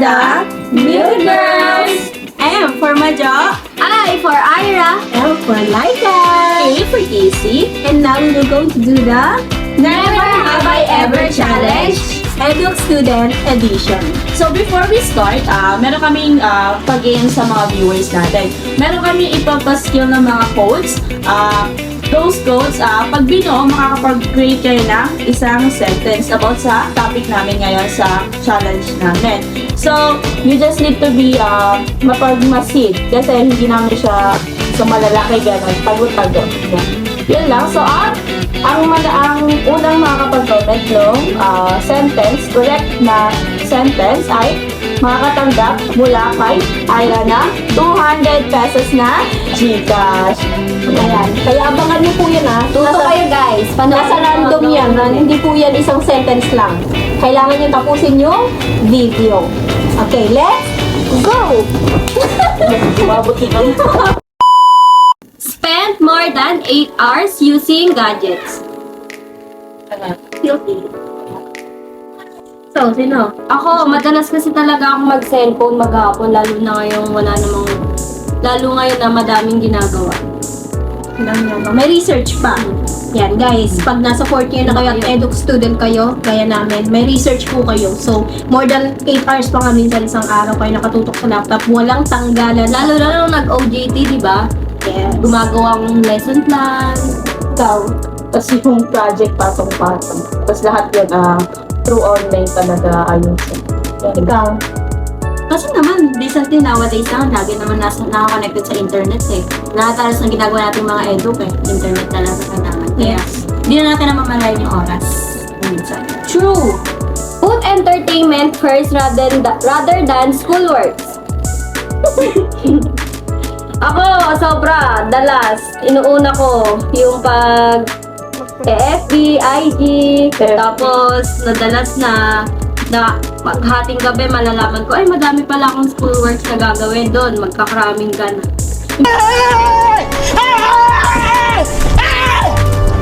the New Girls! M for Majo, I for Ira, L for Laika, A for Casey, and now we will going to do the Never Have I Ever Challenge Eduk Student Edition. So before we start, meron kaming pag-in sa mga viewers natin. Meron kaming ipapaskill ng mga quotes. Those quotes, pag binuo, makakapag-create kayo ng isang sentence about sa topic namin ngayon sa challenge namin. So, you just need to be mapagmasid kasi hindi namin siya sa malalaki ganun, pagod-pagod. Yun lang. So, ang unang makakapag-comment ng sentence, correct na sentence ay makakatanggap mula kay Ira na 200 pesos na GCash. Ayan. Kaya abangan niyo po yun Tuto kayo guys. Nasa random yan. Hindi po yan isang sentence lang. Kailangan niyo tapusin yung video. Okay, let's go! Spend more than 8 hours using gadgets. Guilty. So, sino? Ako, madalas kasi talaga akong mag-cellphone maghapon, lalo na ngayong lalo ngayon na madaming ginagawa. May research pa. Yan guys, pag nasa 4th year na kayo at eduk student kayo, gaya namin, may research po kayo. So, more than 8 hours pa nga minsan isang araw kayo nakatutok sa laptop, walang tanggalan. Lalo na nung nag-OJT, di ba? Yes. Gumagawang lesson plan. Ikaw, tapos yung project patong-patong. Tapos lahat yun, through online talaga ayusin. Yan, ikaw. Kasi naman, recently nowadays lagi naman naka-connected sa internet eh. Lahat halos ng ginagawa natin mga eduk eh. Internet na lang sa kailangan. Kaya, hindi na natin namamalayan yung oras. Minsan. True! Put entertainment first rather than schoolworks. Ako, sobra, dalas, inuuna ko yung pag FB, IG, tapos nadalas na maghating gabi malalaman ko, ay madami pala akong schoolworks na gagawin doon, magkakaraming ka na.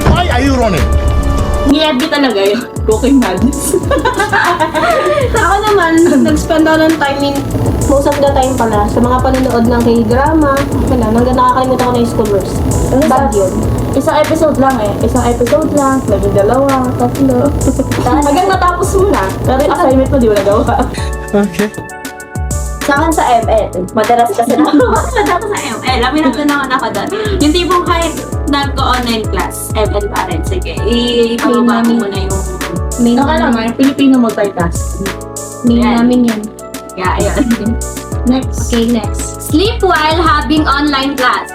Why are you running? Ni-FB talaga yun. Cooking madness. Ako naman, nag-spend ako ng time most of the time pala sa mga panonood ng K-drama. Hanggang nakakalimutan ko na yung schoolworks. Bad yun. Isang episode lang eh. Isang episode lang. Naging dalawa, tatlo. Hanggang natapos mo na. Pero yung assignment mo di mo nagawa. Okay. Sa akin sa ML. Madalas kasi na. Madalas sa ML, aminado naman ako doon. Yung tipong kahit nag-online class, ML pa rin, sige, ipababa mo muna yung Main naman, Filipino multitask. Main Yan. namin yan. yeah, ayun. Next. Okay, next. Sleep while having online class.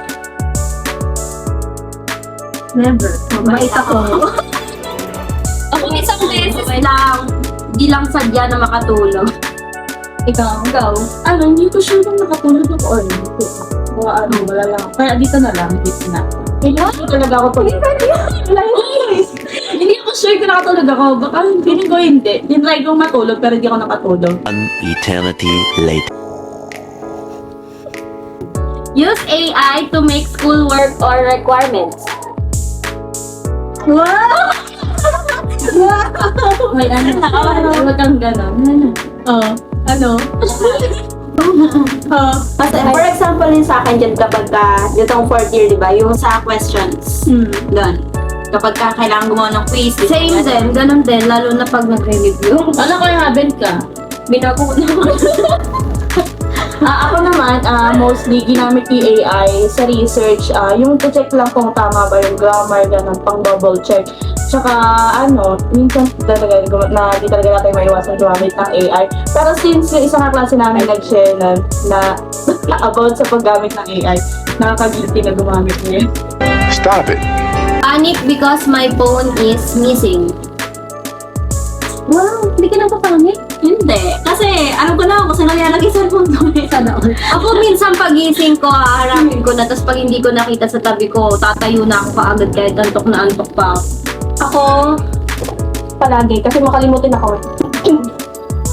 Never. Mabait ako. Ako isang beses lang, di lang sadya na makatulog. Ikaw. Hindi ko sure kung nakatulog ako or hindi. Wala lang. Kaya dito na lang, dito na. Kaya talaga ako tulog. Hindi ako sure kung nakatulog ako. Baka feeling ko hindi. Tinry kong matulog pero hindi ako nakatulog. An eternity later. Use AI to make schoolwork or requirements. Wow! May huwag kang gano'n. Ano? For example, yun sa akin dyan kapag ditong 4th year, di ba? Yung Sa questions, doon. Kapag kailangan gumawa ng quiz. same din, ganun din, lalo na pag nagre-review. Ano ko yung habit ka? Binago naman. Ako naman, mostly ginamit yung AI sa research. Yung to-check lang kung tama ba yung grammar, ganun, pang double check. Tsaka, minsan talaga, di talaga natin maiwasan gumamit ng AI. Pero since yung isang klase namin nag-share na about sa paggamit ng AI, nakaka-guilty na gumamit niya. Stop it. Panic because my phone is missing. Wow, hindi ka napapanik? Hindi. Kasi, alam ko na kung saan nangyari yung cellphone ko. Sana all. Ako minsan pagising ko, haharapin ko na, tapos pag hindi ko nakita sa tabi ko, tatayo na ako kaagad kahit antok na antok pa ako. Ako, palagi, kasi makalimutin ako.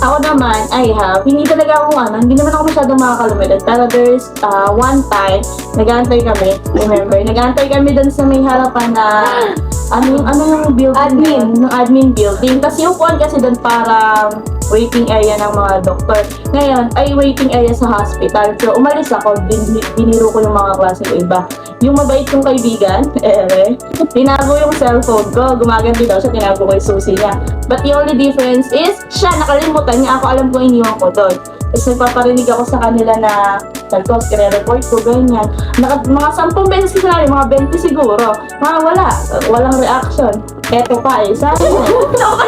Ako naman, hindi talaga ako hindi naman ako masyadong makakalimutan. Pero there's one time, nag-aantay kami, remember, nag-aantay kami dun sa may harapan na, ano yung building? Admin. Yung admin building. Tapos yung upuan kasi dun parang waiting area ng mga doktor. Ngayon, ay waiting area sa hospital. So, umalis ako, biniro ko yung mga klase ko iba. Yung mabait kong kaibigan, tinago yung cellphone ko. Gumaganti daw siya, tinago ko yung susi niya. But the only difference is, siya, nakalimutan niya. Ako alam ko iniwan ko doon. Tapos nagpaparinig ako sa kanila na talkos, kire-report ko, ganyan. Mga 10 beses ko sinabi, mga 20 siguro. Walang reaction. Eto pa eh, sabi mo.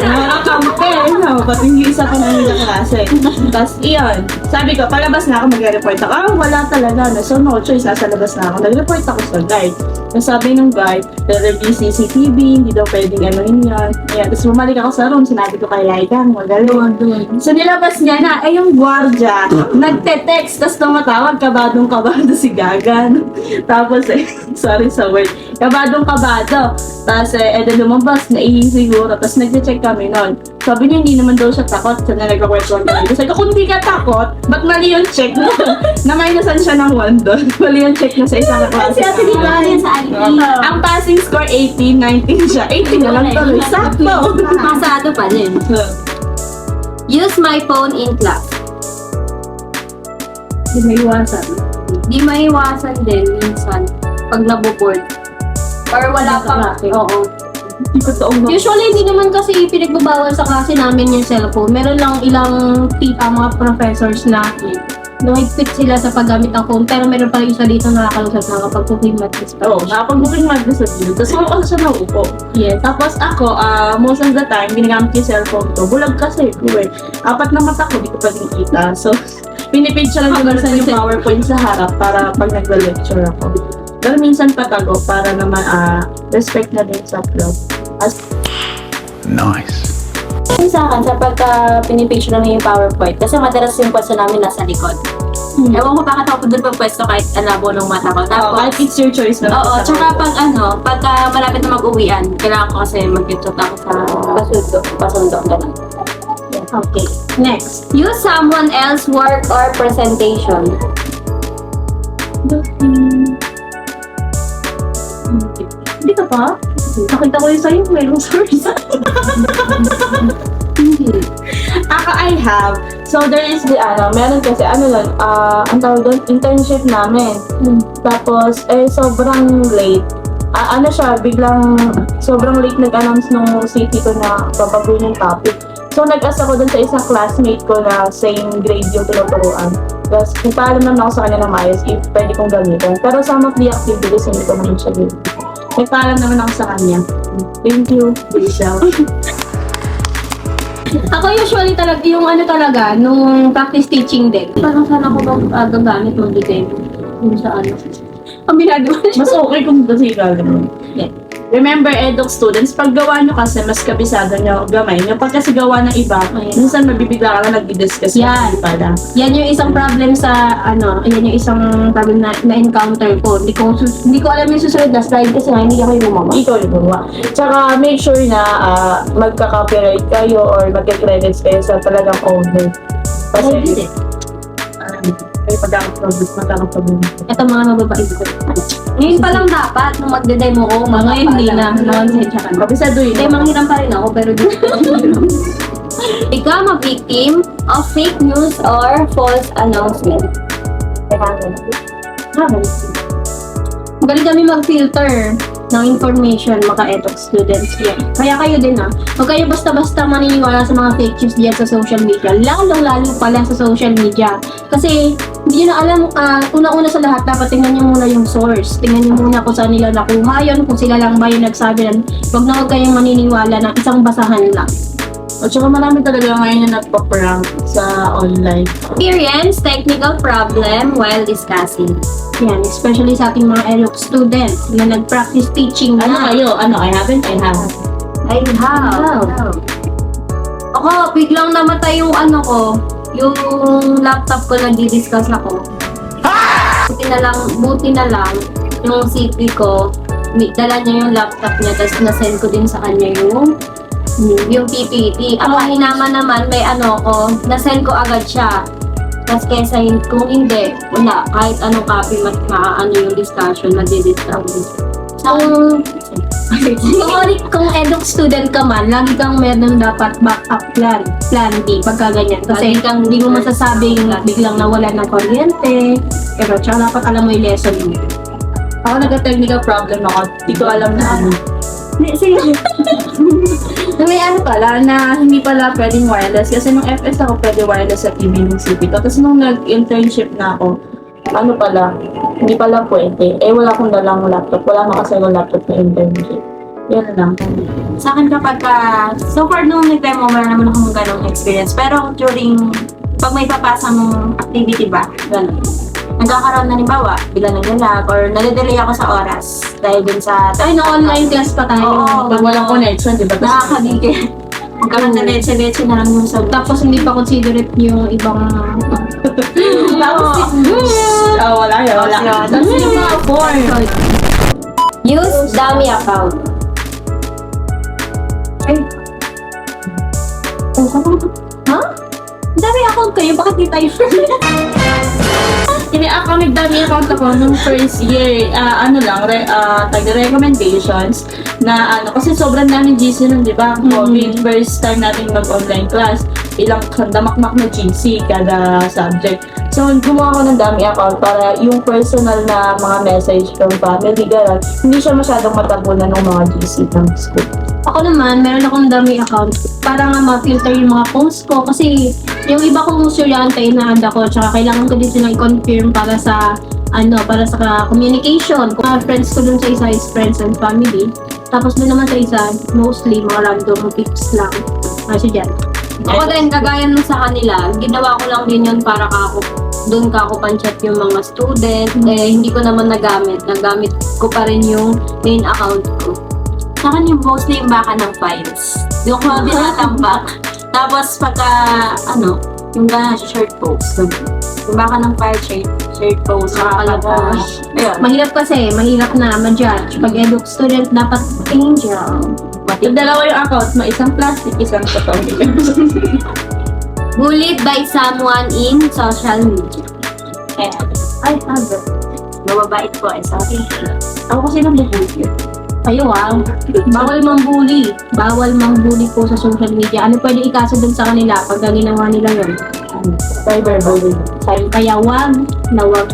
Nakakampe, no? Pati yung isa ko na nila klase. Tapos iyon, sabi ko, palabas na ako, mag-report ako. Wala talaga. No? So no choice, nasa labas na ako. Nag-report ako sa guard. Tapos sabi ng guard, review CCTV, hindi daw pwedeng anuhin yan. Ayan, tapos bumalik ako sa room, sinabi ko kay Laika, magaling. So nilabas niya na, ay yung gwardiya, nagte-text, tapos tumatawag, kabadong-kabado si Gagan. Tapos sorry sa word, kabadong-kabado. Tapos then lumabas, naihi siguro, tapos nag-check kami nun. Sabi niya, hindi naman daw siya takot, so na nagka-question kami. Sabi ko, kung hindi ka takot, ba't mali yung check mo? Na-minusan siya ng 1 doon. Mali yung check na sa isang klase. Kasi ate, di ba yan sa IT? Ang passing score 18, 19 siya. 18 na lang tuloy. Sakto! Pasado pa din. Use my phone in class. Hindi may iwasan. Di maiwasan din minsan pag naboboard. Or wala pang, oo. Hindi ko taong Usually, hindi naman kasi pinagbabawal sa klase namin yung cellphone. Meron lang ilang mga professors na higpit sila sa paggamit ng phone. Pero meron pa rin isa dito nakakalusot na kapag booking matrix pa. Oo, nakapag-booking madness sa dito. Tapos ako siya naupo. Yes. Tapos ako, most of the time, ginagamit yung cellphone ko. Bulag kasi, anyway. 4 na mata ko, di ko pa nakikita. So, pinipicture lang naman sa yung PowerPoint sa harap para pag nagla-lecture ako. Pero minsan patago para naman respect na din sa flow. Nice. Yung sa akin, sa pagka pinipicture namin yung PowerPoint, kasi madalas yung pwesto namin nasa likod. Ewan ko bakit ako doon pagpwesto kahit alabo ng mata ko. Tapos, Kahit it's your choice na. oo, tsaka pagka malapit na mag-uwian, kailangan ko kasi mag-tutok ako sa pasundo. Ganun. Okay. Next. Use someone else work or presentation. Hindi ka pa? Nakita ko yung sa'yo, mayroong source. Ako, I have. So, there is the, meron kasi, ang tawag doon, internship namin. Tapos, sobrang late. Sobrang late nag-announce nung city ko na babaguhin yung topic. So, nag-asa ko dun sa isang classmate ko na same grade yung tinuturuan. Tapos, nagpaalam naman ako sa kanya na maayos if pwede kong gamitin. Pero some of the activities, hindi ko naman siya gawin. Nagpaalam naman ako sa kanya. Thank you, Rachel. Ako usually talaga, nung practice teaching din. Parang saan ako gagamit magbigay yung sa Ang binagawa siya. Mas okay kung kasi gagawin. Yeah. Remember, EDUC students, pag gawa nyo kasi, mas kabisado nyo gamay nyo. Pag kasi gawa ng iba, minsan mabibigla ka na nag-discuss Yan. pala. Yan yung isang problem yan yung isang problem na-encounter ko. Hindi ko alam yung susunod na slide kasi nga hindi ako yung gumawa. Ikaw yung gumawa. Tsaka make sure na magka-copyright kayo or magka-credits kayo sa talagang owner. Kasi, ay magkakaproblem. Ito mga mababait ko. Ngayon pa lang dapat, nung magde-demo ko, ngayon hindi na. Nakonsensya ka na. Kabisado yun. Hindi, manghiram pa rin ako, pero di Become a victim of fake news or false announcement. Magaling kami mag-filter ng information, maka-EDUC students yan. Kaya kayo din huwag kayo basta-basta maniniwala sa mga fake news diyan sa social media. Lalo pala sa social media. Kasi hindi nyo na alam, una-una sa lahat, dapat tingnan nyo muna yung source. Tingnan nyo muna kung saan nila nakuha yun, kung sila lang ba yung nagsabi yan. Huwag kayong maniniwala ng isang basahan lang. At saka marami talaga ngayon na nagpa-prank sa online. Experience technical problem while discussing. Yan, especially sa ating mga EDUC student na nag-practice teaching Ano na. kayo? I haven't. I have. Ako, biglang namatay yung yung laptop ko nag-discuss ako. Buti na lang, yung CP ko, dala niya yung laptop niya, tapos nasend ko din sa kanya yung PPT. Ako hinama naman, may nasend ko agad siya. Tapos kesa kung hindi, wala, kahit anong copy, maano yung discussion, magdi-distract. So, Kung eduk student ka man, lagi kang meron dapat backup plan. Plan B, pagka ganyan. Kasi hindi mo masasabing biglang nawalan ng kuryente. Pero tsaka dapat alam mo yung lesson mo. Ako nagka-technical problem ako. Hindi ko alam na ano. May ano pala, na hindi pala pwedeng wireless. Kasi nung FS ako pwede wireless sa TV ng CP ko. Tapos nung nag-internship na ako, ano pala, hindi pala pwede. Eh, wala akong dalang laptop. Wala na kasi yung laptop na internship. Yan lang. Sa akin kapag so far nung nag-demo, meron naman akong ganong experience. Pero during, pag may papasang activity ba, ganun. Nagkakaroon na nimbawa, bigla naglalag or nalidelay ako sa oras dahil din sa... Ay, na-online class pa tayo. Oo, Pag walang connection, di ba? nakakabigay. Magkaroon na letse-letse na lang yung sa... Tapos hindi pa considerate yung ibang... Tapos, wala yun, wala. Tapos yung mga form. Use dummy account. Ha? Dami account kayo, bakit di tayo? Nag-dummy account ako nung first year, recommendations na kasi sobrang daming GC nun, di ba? COVID, first time natin mag-online class, ilang damakmak na GC kada subject. So, gumawa ko ng dummy account para yung personal na mga message from family, gano'n, hindi siya masyadong matabunan ng mga GC ng school. Ako naman, meron akong dummy account para nga ma-filter yung mga posts ko kasi yung iba kong estudyante na-add ako tsaka kailangan ko din sila i-confirm para sa communication. Kung friends ko dun sa isa is friends and family. Tapos dun naman sa isa, mostly mga random tips lang. Kasi dyan. Ako din, kagaya nung sa kanila, ginawa ko lang din yun para doon ka ako pan-chat yung mga student. Hindi ko naman nagamit. Nagamit ko pa rin yung main account ko. Sa akin yung mostly yung baka ng files. Yung ko binatambak. Tapos pagka, yung gana short post. Yung baka ng file, short post. Nakakalabas. Ayun. Mahirap na ma-judge. Pag eduk student, dapat angel. Yung dalawa yung account, isang plastic, isang totoo. Bullied by someone in social media. I have it. Mababait po sorry. Ako kasi nang bubukit. Ayo bawal mang-bully. Bawal mang-bully po sa social media. Ano pwede ikaso dun sa kanila pag ginawa nila yun? Cyberbullying. Kaya wag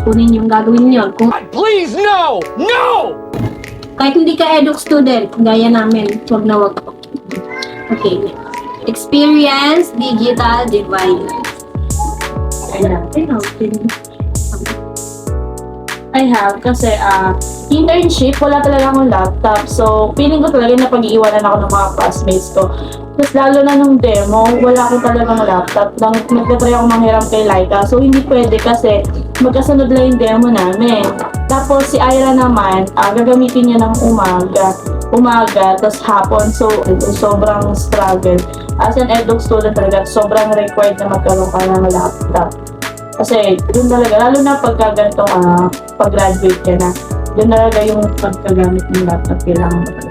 po ninyong gagawin yun. Please, no! No! Kahit hindi ka eduk student, gaya namin, wag. Okay. Experience digital divide. I have kasi internship, wala talaga akong laptop. So, feeling ko talaga na pag-iiwanan ako ng mga classmates ko. Tapos lalo na nung demo, wala akong talagang laptop. Nagtatry ako manghiram kay Laika. So, hindi pwede kasi magkasunod lang yung demo namin. Tapos si Ira naman, gagamitin niya ng umaga, tapos hapon. So, sobrang struggle. As an eduk student talaga, sobrang required na magkaroon ka ng laptop. Kasi yun talaga, lalo na pagka ganitong pag-graduate ka na, yun talaga yung pagkagamit ng laptop, kailangan mo talaga.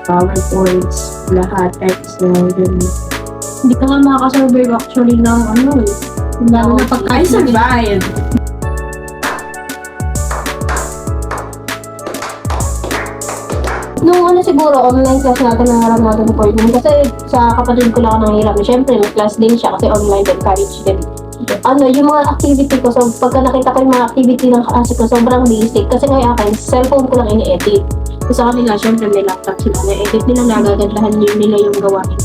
PowerPoints, lahat, Excel, yun. Hindi ka nga makakasurvive actually ng lalo na pagka I survived! Nung siguro, online class natin nangarap natin for yun. Kasi sa kapatid ko lang ako nanghirap. Siyempre, may class din siya kasi online din, college din. Yung mga activity ko, so pagka nakita ko yung mga activity ng klase ko, sobrang basic. Kasi ngayon akin, cellphone ko lang ini-edit. So sa kanila, syempre may laptop sila. Na-edit nila, nagagandahan nila yung gawain.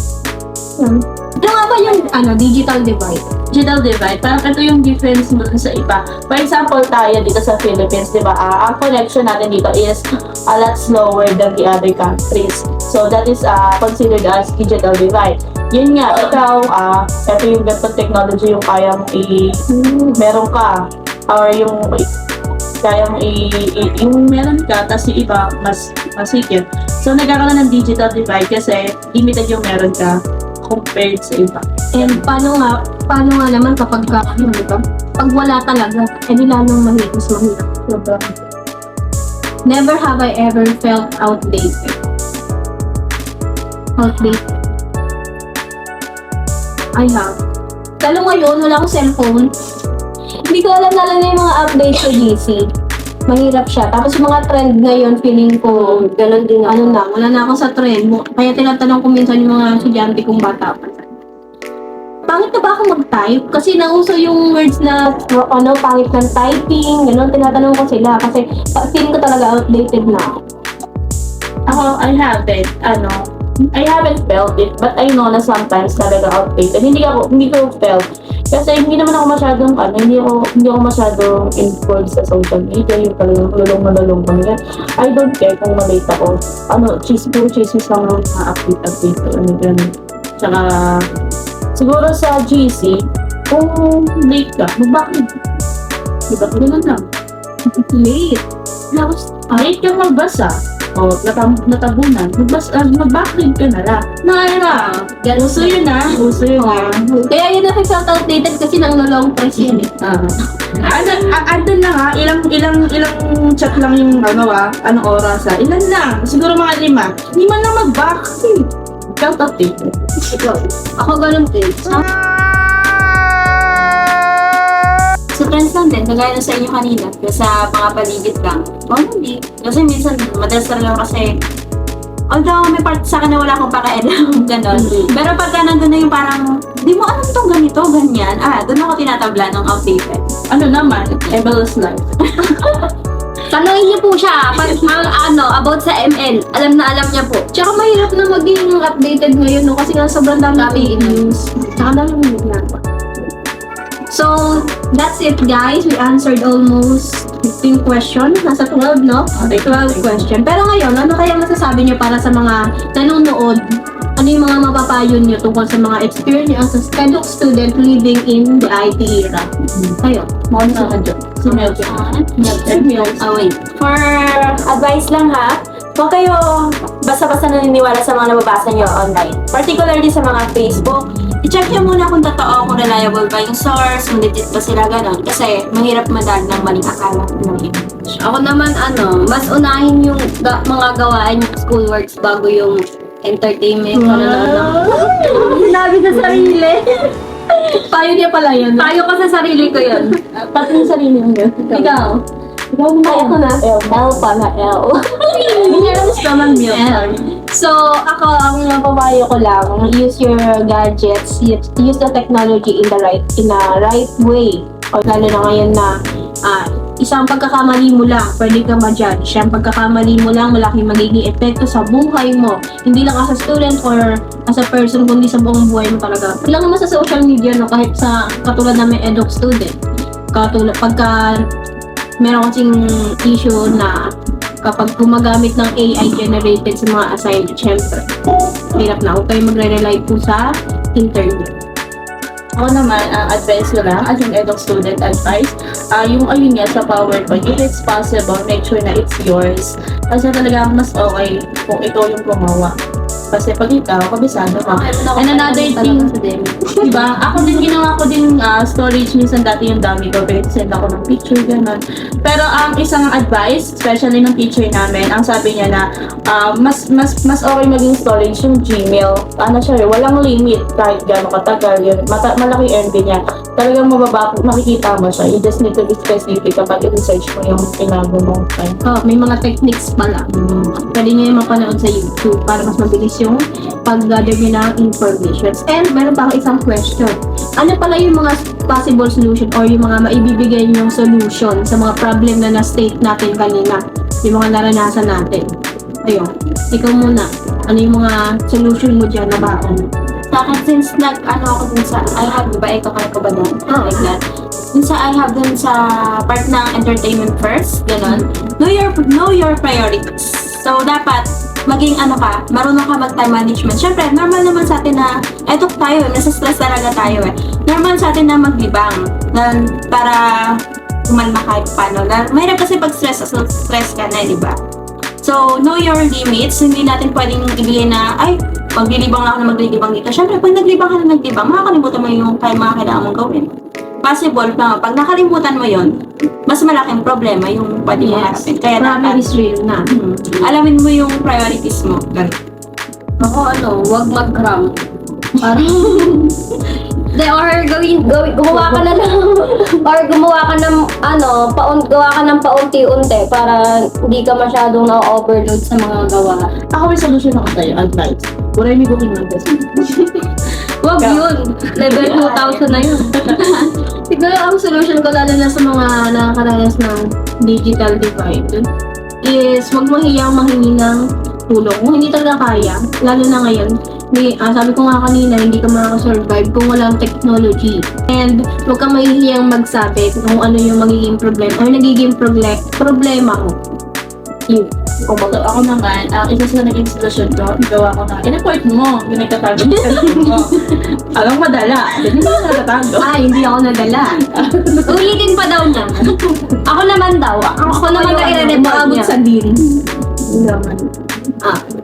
Ano nga ba yung digital divide? Digital divide, parang ito yung difference mo dun sa iba. For example, tayo dito sa Philippines, di ba? Ang connection natin dito is a lot slower than the other countries. So that is considered as digital divide. Yun nga, ikaw, ito yung ganitong technology yung kaya mong meron ka. Or yung kaya mong yung meron ka, tapos yung iba, mas masikip. So, nagkakaroon ng digital divide kasi limited yung meron ka compared sa iba. And paano nga naman kapag diba? Pag wala talaga, edi lalong mas mahirap. Never have I ever felt outdated. I have. Lalo ngayon, wala akong cellphone. Hindi ko alam na lang yung mga updates sa GC. mahirap siya. Tapos yung mga trend ngayon, feeling ko, Ganon din ako. wala na ako sa trend. Kaya tinatanong ko minsan yung mga estudyante kong bata pa. Pangit na ba ako mag-type? Kasi nauso yung words na, pangit ng typing, gano'n, tinatanong ko sila. Kasi feeling ko talaga outdated na ako. Ako, I haven't felt it, but I know na sometimes talaga outdated. Hindi ko felt. Kasi hindi naman ako masyadong, hindi ako masyadong involved sa social media, yung talagang malulong kami. I don't care kung malate ako. Puro chismis lang ng mga update, ganun. Tsaka, siguro sa GC, kung late ka, mag-backread. Diba? Ganun lang. Late. Late ka magbasa. O, natabunan. Mag-backread ka na lang. Uso yun na. Kaya yun na felt outdated kasi nang long press yun eh. Andun lang ha, ilang chat lang yung anong oras ha. Ilan lang, siguro mga 5. Hindi man lang mag-backread. Felt outdated. Ikaw. Ako ganun din. Sa trends lang din, kagaya na sa inyo kanina, sa mga paligid lang. Hindi. Kasi minsan, madalas talaga kasi, although may part sa akin na wala akong pakialam, gano'n. Pero pagka nandun na yung parang, di mo alam tong ganito, ganyan, doon ako tinatabla ng outdated. Ano naman, Evel's life. Tanungin niyo po siya, about sa ML. Alam na alam niya po. Tsaka mahirap na maging updated ngayon, no? Kasi nga sobrang dami news. Tsaka dami na. So, that's it guys. We answered almost 15 questions. Nasa 12, no? 12 question. Pero ngayon, ano kaya masasabi niyo para sa mga nanonood? Ano yung mga mapapayo niyo tungkol sa mga experience as a scheduled student living in the IT era? Kayo. Si Mel. Wait. For advice lang ha, huwag kayo basta-basta naniniwala sa mga nababasa nyo online. Particularly sa mga Facebook. I-check nyo muna kung totoo, kung reliable ba yung source, kung legit ba sila ganon. Kasi mahirap madal ng maling akala ng iba. Ako naman, mas unahin yung mga gawain yung schoolworks bago yung entertainment. Sinabi sa sarili. Payo niya pala yun. Tayo ko sa sarili ko yun. Pati yung sarili mo yun. Ikaw. Ay, ako na. L pala, L. Yes naman, Mel. So, ako, ang mapapayo ko lang, use your gadgets, use the technology in a right way. O lalo na ngayon na isang pagkakamali mo lang, pwede ka ma-judge. Isang pagkakamali mo lang, malaking magiging epekto sa buhay mo. Hindi lang as a student or as a person, kundi sa buong buhay mo talaga. Hindi lang naman sa social media, no, kahit sa katulad namin eduk student. Katulad, pagka meron kasing issue na kapag gumagamit ng AI generated sa mga assignment, syempre, hirap na. Huwag kayo magre-rely po sa internet. Ako naman, ang advice ko lang, as an eduk student advice, yung ayun nga sa PowerPoint, if it's possible, make sure na it's yours. Kasi talaga mas okay kung ikaw yung gumawa. Kasi pag ikaw, kabisado ka. And another thing, diba? Ako din, ginawa ko din storage minsan dati yung dami ko. Pero send ako ng picture, gano'n. Pero ang isang advice, especially ng teacher namin, ang sabi niya na mas okay maging storage yung Gmail. Walang limit kahit gano'ng katagal. Yun, malaki MB niya. Talagang makikita mo siya. You just need to be specific kapag i-research mo yung pinago mo. May mga techniques pala. Pwede nyo yung mapanood sa YouTube para mas mabilis yung pag-gather nyo ng information. And meron pa akong isang question. Ano pala yung mga possible solution or yung mga maibibigay nyong solution sa mga problem na na-state natin kanina? Yung mga naranasan natin. Ayun. Ikaw muna. Ano yung mga solution mo dyan na baon? Sa akin, since ako dun sa iHub, diba? Ikaw ko ba doon? Like that. Dun sa iHub dun sa part ng entertainment first, gano'n. Know your priorities. So, dapat, maging marunong ka mag-time management. Siyempre, normal naman sa atin na, eto tayo, nasa stress talaga tayo eh. Normal sa atin na maglibang, para umalma kahit paano. Mahirap kasi pag stress ka na, di ba? So, know your limits. Hindi natin pwedeng ibigay na, maglilibang na ako na maglilibang dito. Siyempre, pag naglibang ka na naglibang, makakalimutan mo yung mga kailangan mong gawin. Possible na pag nakalimutan mo yon, mas malaking problema yung pwede mo harapin. Kaya Problem is real na. alamin mo yung priorities mo. Ganun. Ako, wag mag-cram. Parang, Gumawa ka na lang, or gumawa ka ng, gawa ka ng paunti-unti para hindi ka masyadong na-overload sa mga gawa. Ako may solution ako sa'yo, advice. Wala yung booking magazine. Wag yun. Level 2,000 na yun. Siguro ang solution ko lalo na sa mga nakakaranas ng digital divide is huwag mahiyang mahingi ng tulong. Kung hindi talaga kaya, lalo na ngayon, sabi ko nga kanina, hindi ka makakasurvive kung walang technology. And huwag kang mahihiyang magsabi kung ano yung magiging problema or nagiging problema mo. Yun. So, ako naman, isa sa naging solusyon ko, gawa ko na, in-report mo, yung nagtatago ng sarili mo. Alam madala, hindi mo nagtatago. Hindi ako nadala. Ulitin pa daw niya. Ako naman daw. Ako naman na i-report Maabot niya. sa din. Naman.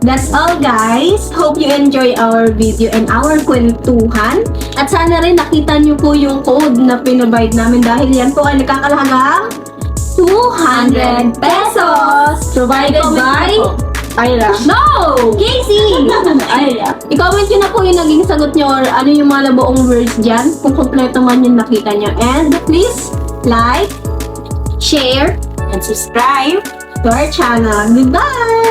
That's all guys. Hope you enjoy our video and our kwentuhan. At sana rin nakita nyo po yung code na pinabide namin dahil yan po ay nakakalagang 200 pesos. Provided by Ira. No! Casey! Ira. I-comment nyo na po yung naging sagot nyo or ano yung mga nabuong words dyan kung kompleto man yung nakita nyo. And please like, share, And subscribe. to our channel. Goodbye!